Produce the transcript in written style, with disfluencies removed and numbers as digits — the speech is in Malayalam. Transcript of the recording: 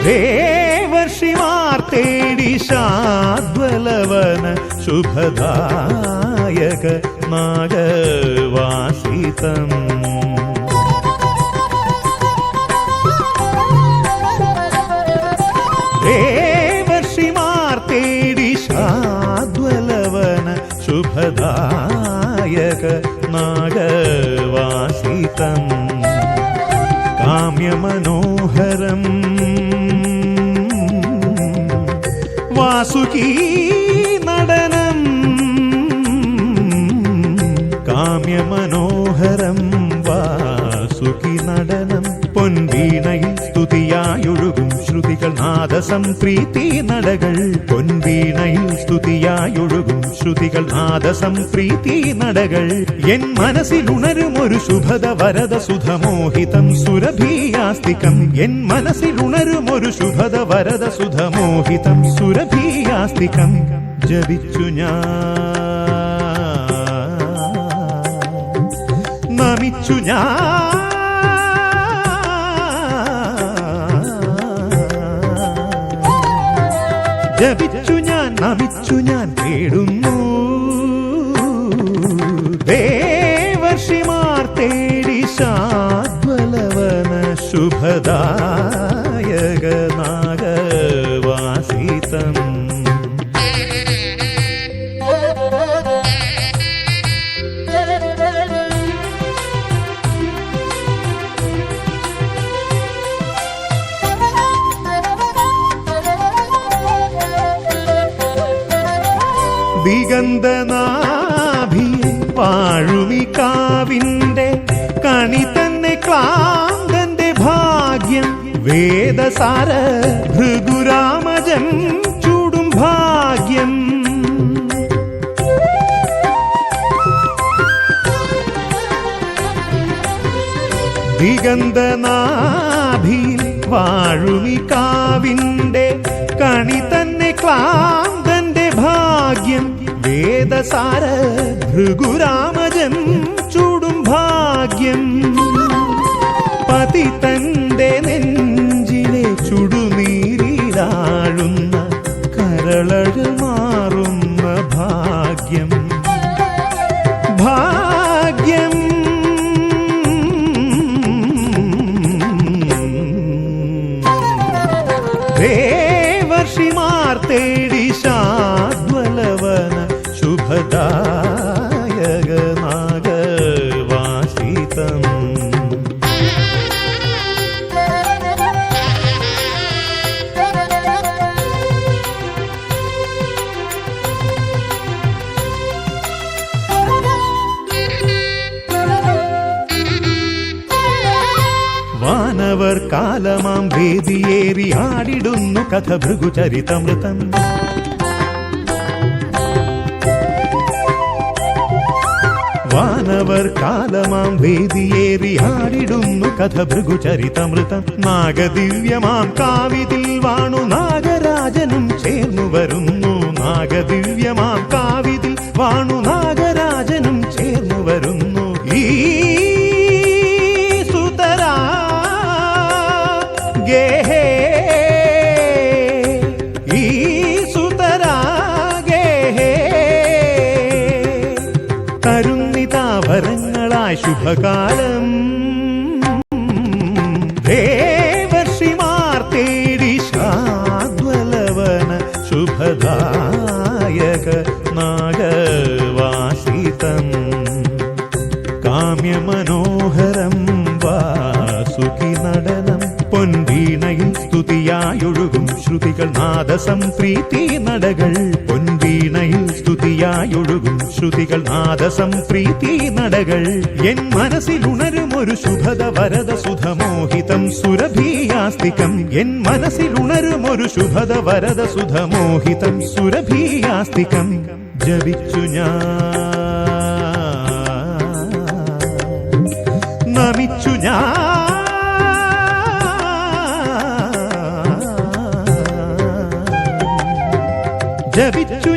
ദേവർഷിമാർ തേടി ശാദ്വലവന ശുഭദായക നാഗവാസിതം. ദേവർഷിമാർ തേടി ശാദ്വലവന ശുഭദായക നാഗവാസിതം. കാമ്യമനോഹരം വാസുകീ നടനം. കാമ്യമനോഹരം വാസുകി നടനം. പൊൻവീണയിൽ സ്തുതിയായൊഴുകും ശ്രുതികൾ നാദസംപ്രീതി നടകൾ. പൊൻവീണയിൽ സ്തുതിയായൊഴുകും ശ്രുതികൾ നാദസംപ്രീതി നടകൾ. എൻ മനസ്സിലുണരും ഒരു ശുഭദ വരദ സുധമോഹിതം സുരഭീയാസ്തികം. എൻ മനസ്സിലുണരും ഒരു ശുഭദ വരദ സുധമോഹിതം സുരഭീയാസ്തികം. ജപിച്ചു ഞാൻ നമിച്ചു ഞാൻ ജപിച്ചു ഞാൻ നമിച്ചു ഞാൻ തേടുന്നു. ദേവർഷിമാർ തേടി ശാദ്വലവന ശുഭദായക നാഗവാസിതം. ദിഗന്ധനാഭിയെ വാഴുമി കാവിന്റെ കണി തന്നെ ക്ലാന്തന്റെ ഭാഗ്യം. വേദസാര ഭൃഗുരാമജം ചൂടും ഭാഗ്യം. ദിഗന്ധനാഭിയിൽ വാഴുമി കാവിന്റെ കണി തന്നെ ക്ലാന്തന്റെ ഭാഗ്യം. വേദസാര ഭൃഗുരാമജം ചൂടും ഭാഗ്യം. പതിതന്റെ നെഞ്ചിലെ ചുടുനീരിലാഴുന്ന കരളഴൽ മാറുന്ന ഭാഗ്യം. ഭാഗ്യം ദേവർഷിമാർ തേടി ശാദ്വലവന ശുഭദായക നാഗവാസിതം. വാനവർ കാലമാം വേദിയേറി ആടിടുന്നു കഥ ഭൃഗുചരിതമൃതം. വാനവർ കാലമാം വേദിയേറി ആടിടുന്നു കഥ ഭൃഗുചരിതമൃതം. നാഗദിവ്യമാം കാവിതിൽ വാണു നാഗരാജനും ചേർന്നു വരുന്നു. നാഗദിവ്യമാം കാവിതിൽ വാണു നാഗരാജനും ചേർന്നു വരുന്നു. ഈ സുതരാ ഗേഹേ ഈ സുതരാ ഗേഹേ തരുന്നിതാഭരങ്ങളായി ശുഭകാലം. ദേവർഷിമാർ തേടി ശാദ്വലവന ശുഭദായക നാഗവാസിതം. കാമ്യമനോഹരം വാസുകി നടനം. പൊൻവീണയിൽ സ്തുതിയായൊഴുകും ശ്രുതികൾ നാദസംപ്രീതി നടകൾ. പൊൻവീണയിൽ സ്തുതിയായൊഴുകും ശ്രുതികൾ നാദസംപ്രീതി നടകൾ. എൻ മനസ്സിലുണരും ഒരു ശുഭദ വരദ സുധമോഹിതം സുരഭീയാസ്തികം. എൻ മനസ്സിലുണരും ഒരു ശുഭദ വരദ സുധമോഹിതം സുരഭീയാസ്തികം. ജപിച്ചു ഞാൻ നമിച്ചു ഞാൻ ജപിച്ചു